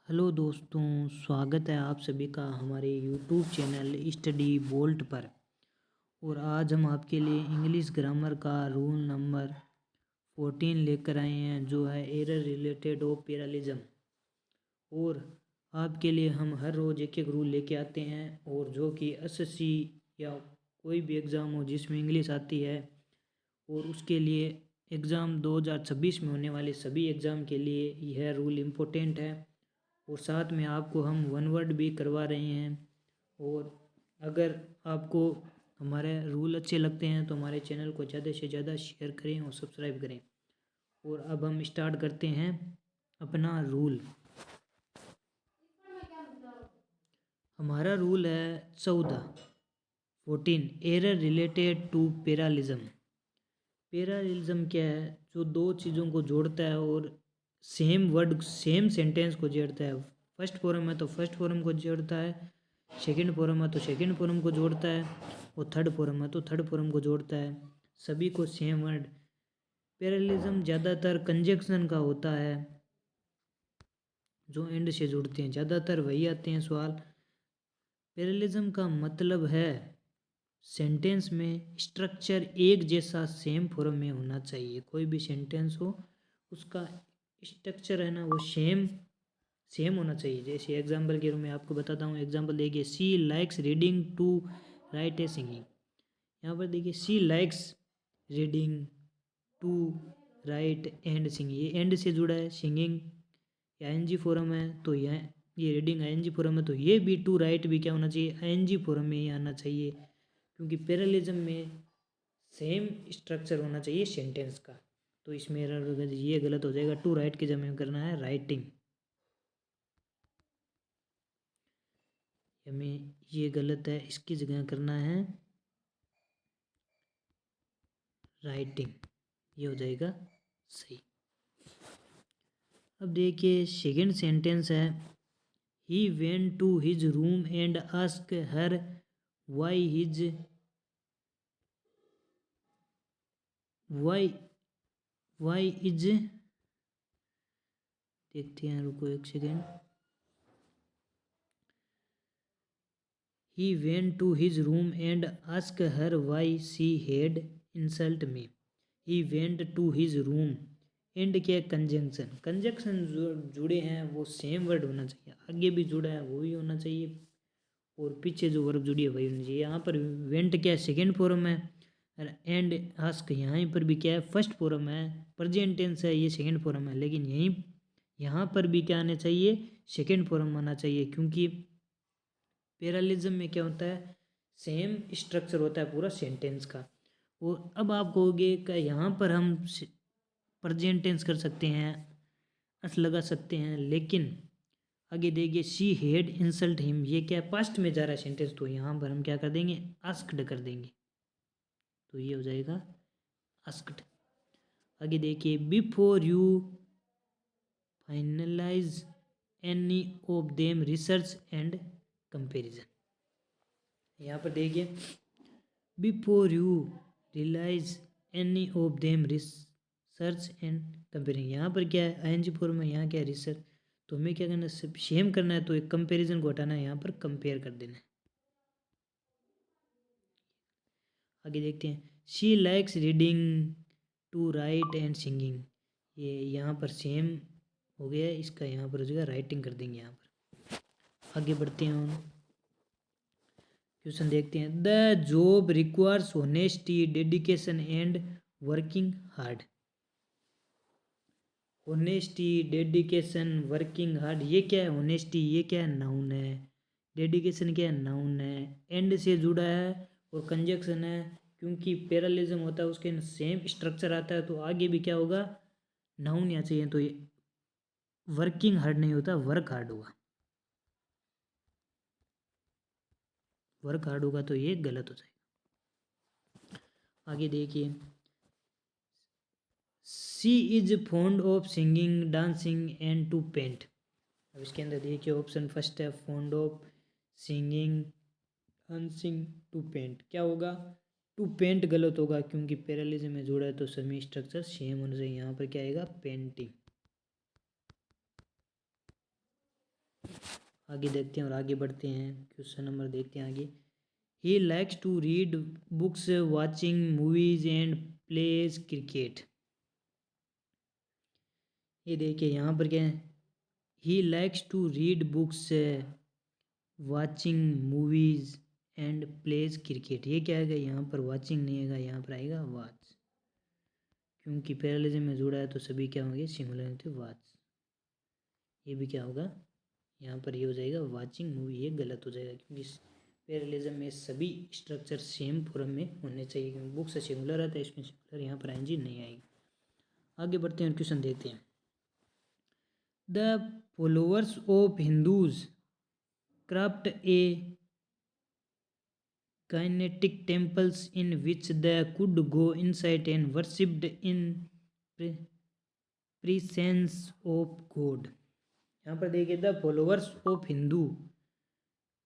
Hello दोस्तों, स्वागत है आप सभी का हमारे यूट्यूब चैनल स्टडी बोल्ट पर। और आज हम आपके लिए इंग्लिश ग्रामर का रूल नंबर 14 लेकर आए हैं, जो है एरर रिलेटेड ऑफ पैरालिज्म। और आपके लिए हम हर रोज़ एक एक रूल लेके आते हैं, और जो कि एसएससी या कोई भी एग्ज़ाम हो जिसमें इंग्लिश आती है और उसके लिए एग्ज़ाम 2026 में होने वाले सभी एग्ज़ाम के लिए यह रूल इम्पोर्टेंट है। और साथ में आपको हम वन वर्ड भी करवा रहे हैं। और अगर आपको हमारे रूल अच्छे लगते हैं तो हमारे चैनल को ज़्यादा से ज़्यादा शेयर करें और सब्सक्राइब करें। और अब हम स्टार्ट करते हैं अपना रूल। हमारा रूल है 14 एरर रिलेटेड टू पैरालिज्म। पैरालिज्म क्या है? जो दो चीज़ों को जोड़ता है और सेम वर्ड सेम सेंटेंस को जोड़ता है। फर्स्ट फॉर्म है तो फर्स्ट फॉर्म को जोड़ता है, सेकंड फॉर्म है तो सेकंड फॉर्म को जोड़ता है, और थर्ड फॉर्म है तो थर्ड फॉर्म को जोड़ता है। सभी को सेम वर्ड। पैरालिज्म ज़्यादातर कंजक्शन का होता है, जो एंड से जुड़ते हैं, ज़्यादातर वही आते हैं सवाल। पैरालिज्म का मतलब है सेंटेंस में स्ट्रक्चर एक जैसा सेम फॉर्म में होना चाहिए। कोई भी सेंटेंस हो उसका स्ट्रक्चर है ना, वो सेम होना चाहिए। जैसे एग्जांपल के रूप में आपको बताता हूँ। एग्जांपल देखिए, she likes reading to write a singing. यहाँ पर देखिए, she likes reading to write and singing, ये एंड से जुड़ा है। सिंगिंग या आईएनजी फॉर्म है तो ये रीडिंग आईएनजी फॉर्म है, तो ये भी टू राइट भी क्या होना चाहिए, आईएनजी फॉर्म में ही आना चाहिए। क्योंकि पैरालिज्म में सेम स्ट्रक्चर होना चाहिए सेंटेंस का। तो इसमें ये गलत हो जाएगा। टू राइट की जगह में करना है राइटिंग। हमें ये गलत है, इसकी जगह करना है राइटिंग। ये हो जाएगा सही। अब देखिए सेकंड सेंटेंस है, he went to his room and ask her why is. देखते हैं, रुको एक second. He went to his room and asked her why she had insulted me. He went to his room. And क्या है? Conjunction जो जुड़े हैं वो सेम वर्ड होना चाहिए। आगे भी जुड़ा है वो भी होना चाहिए, और पीछे जो वर्ब जुड़ी है वही होनी चाहिए। यहाँ पर वेंट क्या है? सेकेंड फॉर्म है। एंड आस्क यहाँ पर भी क्या है? फर्स्ट फॉर्म है। प्रेजेंट टेंस है, ये सेकेंड फॉर्म है। लेकिन यहाँ पर भी क्या आना चाहिए? सेकेंड फॉर्म आना चाहिए। क्योंकि पैरालिज्म में क्या होता है? सेम स्ट्रक्चर होता है पूरा सेंटेंस का। और अब आप कहोगे कि यहाँ पर हम प्रेजेंट टेंस कर सकते हैं, अस लगा सकते हैं, लेकिन आगे देखिए, शी हेड इंसल्ट हिम, ये क्या है? पास्ट में जा रहा है सेंटेंस, तो यहाँ पर हम क्या कर देंगे? आस्क्ड कर देंगे। तो ये हो जाएगा आस्क्ड। आगे देखिए, before you finalize any of them research and comparison. यहाँ पर देखिए, before you realize any of them research and comparing. यहाँ पर क्या है? आईएनजी फॉर्म में। यहाँ क्या है? रिसर्च। तो हमें क्या करना है? सेम करना है, तो एक कंपैरिजन को हटाना है, यहाँ पर कंपेयर कर देना है। आगे देखते हैं, she likes reading to write and singing. ये यहाँ पर सेम हो गया है, इसका यहाँ पर हो जाएगा राइटिंग कर देंगे। यहाँ पर आगे बढ़ते हैं हम क्वेश्चन देखते हैं। The job requires honesty, dedication and working hard. Honesty, dedication, working hard, ये क्या है? ऑनेस्टी ये क्या है? नाउन है। डेडिकेशन क्या है? नाउन है। एंड से जुड़ा है और कंजक्शन है। क्योंकि पैरालिज्म होता है उसके सेम स्ट्रक्चर आता है, तो आगे भी क्या होगा? नाउन यहाँ चाहिए। तो ये वर्किंग हार्ड नहीं होता, वर्क हार्ड होगा। वर्क हार्ड होगा तो ये गलत हो जाएगा। आगे देखिए, she is fond of singing, dancing and to paint. अब इसके अंदर देखिए, ऑप्शन फर्स्ट है fond of singing, dancing, to paint. क्या होगा? टू पेंट गलत होगा, क्योंकि पैरालिज्म में जुड़ा है तो सभी स्ट्रक्चर सेम होना चाहिए। यहाँ पर क्या आएगा? पेंटिंग। आगे देखते हैं और आगे बढ़ते हैं, क्वेश्चन नंबर देखते हैं आगे। He likes to read books, watching movies and plays cricket. ये देखिए यहाँ पर क्या है, he likes to read books, watching movies and plays cricket. ये क्या आएगा, यहाँ पर वाचिंग नहीं आएगा, यहाँ पर आएगा वाच, क्योंकि पैरेललिज्म में जुड़ा है तो सभी क्या होंगे, सिंगुलर होते वाच। ये भी क्या होगा, यहाँ पर ये हो जाएगा वाचिंग मूवी, ये गलत हो जाएगा क्योंकि पैरेललिज्म में सभी स्ट्रक्चर सेम फॉर्म में होने चाहिए, क्योंकि बुक से सिंगुलर आता है, इसमें सिंगुलर, यहाँ पर आएंजी नहीं आएगी। आगे बढ़ते हैं और क्वेश्चन देखते हैं। The followers of Hindus craft A kinetic temples in which they could go inside and worshipped in presence of God। यहाँ पर देखिए, the followers of Hindu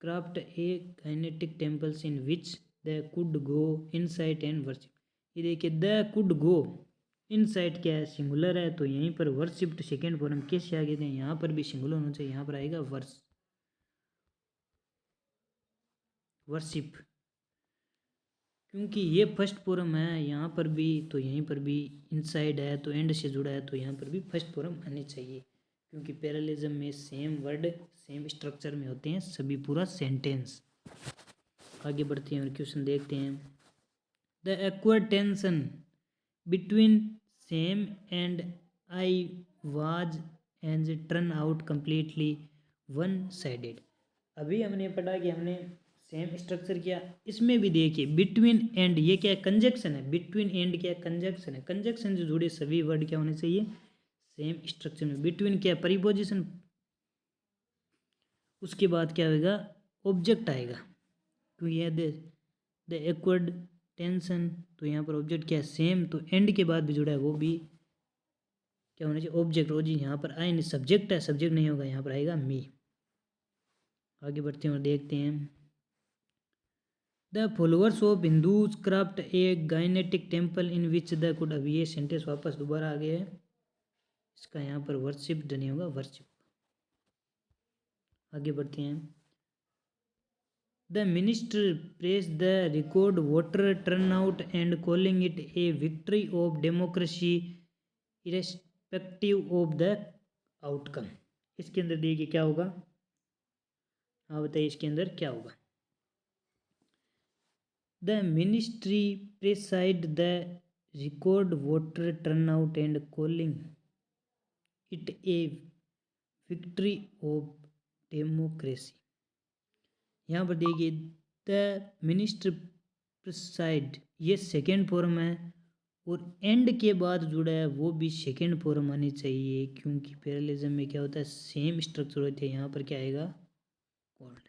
craft A kinetic temples in which the could go inside and worship. ये देखिए, the could go inside क्या है, singular है, तो यहीं पर वर्शिप्ड सेकेंड फॉर्म कैसे आ गए थे, यहाँ पर भी सिंगुलर होना चाहिए, यहाँ पर आएगा वर्शिप, क्योंकि ये फर्स्ट फॉर्म है यहाँ पर भी, तो यहीं पर भी इनसाइड है तो एंड से जुड़ा है, तो यहाँ पर भी फर्स्ट फॉर्म आनी चाहिए, क्योंकि पैरेललिज्म में सेम वर्ड सेम स्ट्रक्चर में होते हैं सभी, पूरा सेंटेंस। आगे बढ़ते हैं और क्वेश्चन देखते हैं। The acquire tension between same and I was and turn out completely one sided. अभी हमने पढ़ा कि हमने सेम स्ट्रक्चर किया, इसमें भी देखिए बिटवीन एंड, ये क्या है, कंजक्शन है, बिटवीन एंड क्या है, कंजक्शन है, कंजक्शन से जुड़े सभी वर्ड क्या होने चाहिए, सेम स्ट्रक्चर में। बिटवीन क्या है, प्रीपोजिशन, उसके बाद क्या होगा, ऑब्जेक्ट आएगा, तो यह द एक्वर्ड टेंशन, तो यहाँ पर ऑब्जेक्ट क्या है, सेम, तो एंड के बाद भी जुड़ा है वो भी क्या होना चाहिए, ऑब्जेक्ट। और जी यहाँ पर आई नहीं, सब्जेक्ट है, सब्जेक्ट नहीं होगा, यहाँ पर आएगा मी। आगे बढ़ते हैं और देखते हैं। The followers of Hindus craft a gigantic temple in which the could. अभी ये सेंटेंस वापस दोबारा आ गया है, इसका यहाँ पर वर्शिप नहीं होगा, वर्शिप। आगे बढ़ते हैं। The minister press the record voter turnout and calling it A victory of democracy irrespective of the outcome. इसके अंदर देखिए क्या होगा, हाँ बताइए इसके अंदर क्या होगा। The ministry preside the record voter turnout and calling it a victory of democracy। यहाँ पर देखिए, द मिनिस्टर प्रिसाइड, ये सेकेंड फॉर्म है, और एंड के बाद जुड़ा है वो भी सेकेंड फॉर्म आनी चाहिए, क्योंकि पैरेललिज्म में क्या होता है, सेम स्ट्रक्चर होते हैं। यहाँ पर क्या आएगा, कॉल्ड।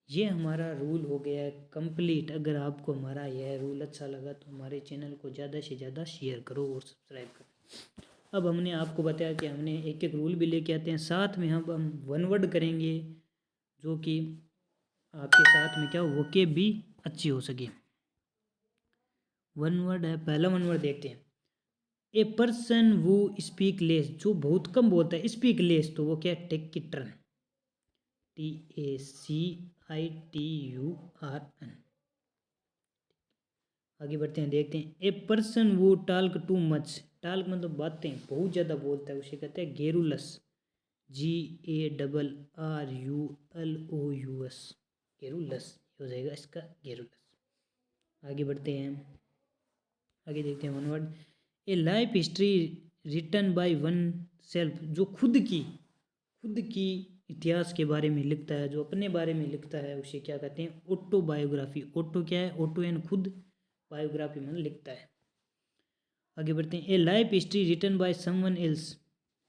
ये हमारा रूल हो गया है कंप्लीट। अगर आपको हमारा यह रूल अच्छा लगा तो हमारे चैनल को ज़्यादा से ज़्यादा शेयर करो और सब्सक्राइब करो। अब हमने आपको बताया कि हमने एक एक रूल भी लेके आते हैं, साथ में हम वन वर्ड करेंगे, जो कि आपके साथ में क्या वोके भी अच्छी हो सके। वन वर्ड है, पहला वन वर्ड देखते हैं। ए पर्सन वो स्पीक लेस, जो बहुत कम बोलता है, स्पीक लेस, तो वो क्या, टेक की टर्न, TACITURN। आगे बढ़ते हैं, देखते हैं। ए पर्सन वो टाल्क टू मच, टाल्क मतलब बातें, बहुत ज़्यादा बोलता है, उसे कहते हैं गेरुलस, GARRULOUS, गेरुलस हो जाएगा इसका, गेरुलस। आगे बढ़ते हैं, आगे देखते हैं one word. A life history written by oneself, जो खुद की इतिहास के बारे में लिखता है, जो अपने बारे में लिखता है, उसे क्या कहते हैं, ऑटोबायोग्राफी। ऑटो क्या है, ऑटो एन खुद, बायोग्राफी मतलब लिखता है। आगे बढ़ते हैं। A life history written by someone else,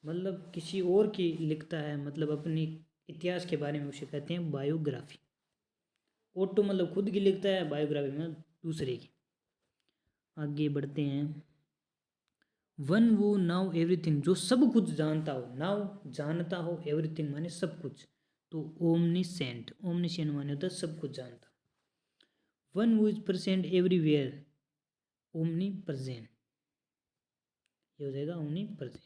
मतलब किसी और की लिखता है, मतलब अपनी इतिहास के बारे में, उसे कहते हैं बायोग्राफी। ऑटो मतलब खुद की लिखता है, बायोग्राफी मतलब दूसरे की। आगे बढ़ते हैं। वन वो नाउ एवरीथिंग, जो सब कुछ जानता हो, नाउ जानता हो, एवरीथिंग माने सब कुछ, तो ओमनीसेंट, ओमनीसेंट माने होता है सब कुछ जानता। वन वो is present everywhere, omni present, ये हो जाएगा ओमनी प्रेजेंट।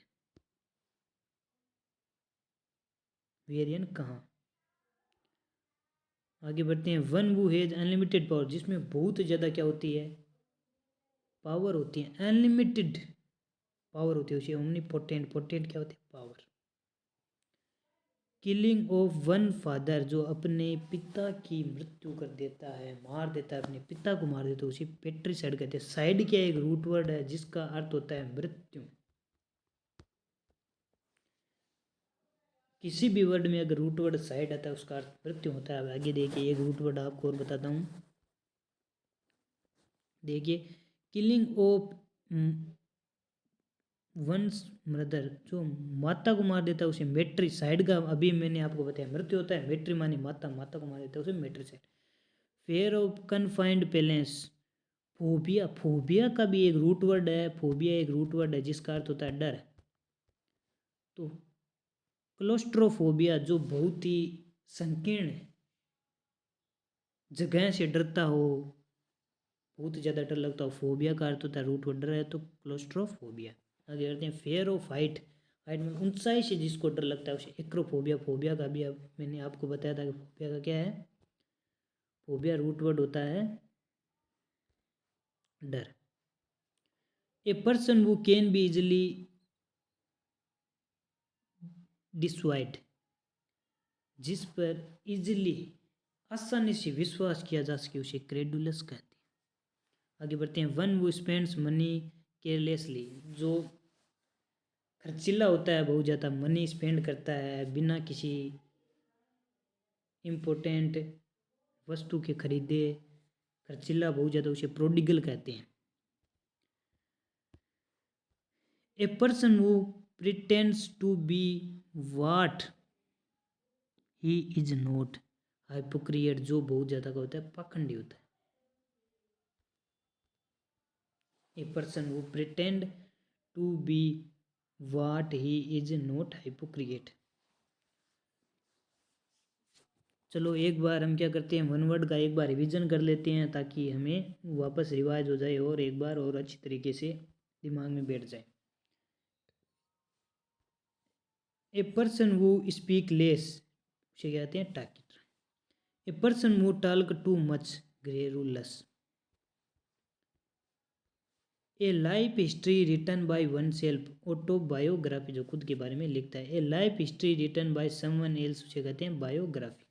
वेरिएंट कहाँ। आगे बढ़ते हैं। वन वो हैज अनलिमिटेड पावर, जिसमें बहुत ज़्यादा क्या होती है, पावर होती है। अनलिमिटेड पावर होती है उसे ओमनीपोटेंट, पोटेंट क्या होती है, power. Killing of one father, जो अपने पिता की मृत्यु कर देता है, मार देता है, अपने पिता को मार देता है, उसे पेट्रीसाइड कहते हैं। साइड क्या एक रूट वर्ड है जिसका अर्थ होता है मृत्यु। किसी भी वर्ड में अगर रूट वर्ड साइड आता है उसका अर्थ मृत्यु होता है। अब आगे देखिए, एक रूट वर्ड आपको और बताता हूँ। देखिए, किलिंग ऑफ वंस मदर, जो माता को मार देता है उसे मेट्रीसाइड का, अभी मैंने आपको बताया मृत्यु होता है। मेट्री मानी माता, माता को मार देता है उसे matricide. Fear of confined palace, phobia, phobia का भी एक रूट वर्ड है। फोबिया एक रूट वर्ड है जिसका अर्थ होता है डर। तो क्लोस्ट्रोफोबिया, जो बहुत ही संकीर्ण जगह से डरता हो, बहुत ज़्यादा डर लगता हो। फोबिया का अर्थ होता है रूट वर्ड डर है, तो क्लोस्ट्रोफोबिया। आगे बढ़ते हैं। फेयर ऑफ हाइट, हाइट में ऊंचाई से जिसको डर लगता है उसे एक्रोफोबिया। फोबिया का भी अब मैंने आपको बताया था कि फोबिया का क्या है। फोबिया रूट वर्ड होता है डर। A person who can be easily deceived, जिस पर इजिली आसानी से विश्वास किया जा सके उसे क्रेडुलस कहते हैं। आगे बढ़ते हैं। वन वो स्पेंड्स मनी केयरलेसली, जो खर्चीला होता है, बहुत ज़्यादा मनी स्पेंड करता है बिना किसी इम्पोर्टेंट वस्तु के खरीदे, खर्चीला बहुत ज़्यादा, उसे प्रोडिगल कहते हैं। ए person who pretends to be what he is not, हाइपोक्रिएट, जो बहुत ज़्यादा का होता है पाखंडी होता है। ए person who pretend to be what he is not, हाइपोक्रिएट। चलो एक बार हम क्या करते हैं, वन वर्ड का एक बार रिवीजन कर लेते हैं ताकि हमें वापस रिवाइज हो जाए और एक बार और अच्छी तरीके से दिमाग में बैठ जाए। A person who speak less, उसे कहते हैं tacit. A person who talk too much, garrulous. A life history written by oneself, autobiography, जो खुद के बारे में लिखता है। A life history written by someone else, उसे कहते हैं biography.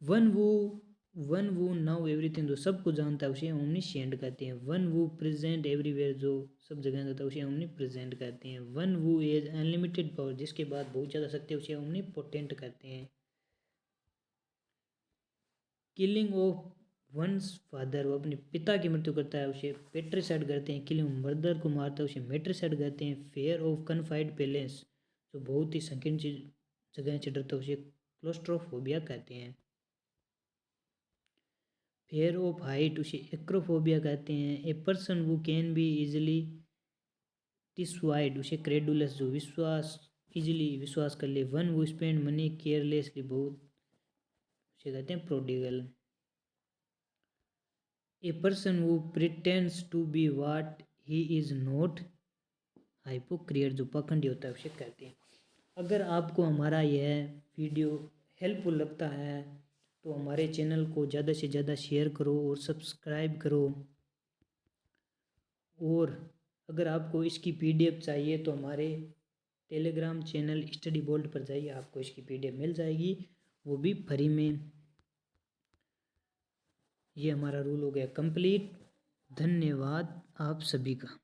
One who know everything, जो सबको जानता है उसे ओमनीशिएंट कहते हैं। वन वो प्रेजेंट एवरीवेयर, जो सब जगह रहता है उसे ओमनी प्रेजेंट कहते हैं। वन वो एज अनलिमिटेड पावर, जिसके बाद बहुत ज़्यादा शक्ति है उसे ओमनी पोटेंट कहते हैं। किलिंग ऑफ वंस फादर, वो अपने पिता की मृत्यु करता है उसे पेट्रीसाइड कहते हैं। किलिंग मर्दर को मारता है उसे मेट्रीसाइड कहते हैं। फेयर ऑफ कन्फाइंड पैलेस, जो बहुत ही संकीर्ण चीज जगह से डरता है उसे क्लोस्ट्रोफोबिया कहते हैं। फेयर ऑफ हाइट, उसे एक्रोफोबिया कहते हैं। ए पर्सन वो कैन बी इजिली डिसवाइड, उसे क्रेडुलस, जो विश्वास इजिली विश्वास कर ले। वन वो स्पेंड मनी केयरलेसली, बहुत उसे कहते हैं prodigal. A person who pretends to be what he is not, hypocrite, जो पाखंडी होता है उसे कहते हैं। अगर आपको हमारा यह वीडियो हेल्पफुल लगता है तो हमारे चैनल को ज़्यादा से ज़्यादा शेयर करो और सब्सक्राइब करो। और अगर आपको इसकी पीडीएफ चाहिए तो हमारे टेलीग्राम चैनल स्टडी बोल्ड पर जाइए, आपको इसकी पीडीएफ मिल जाएगी, वो भी फ्री में। ये हमारा रूल हो गया कंप्लीट। धन्यवाद आप सभी का।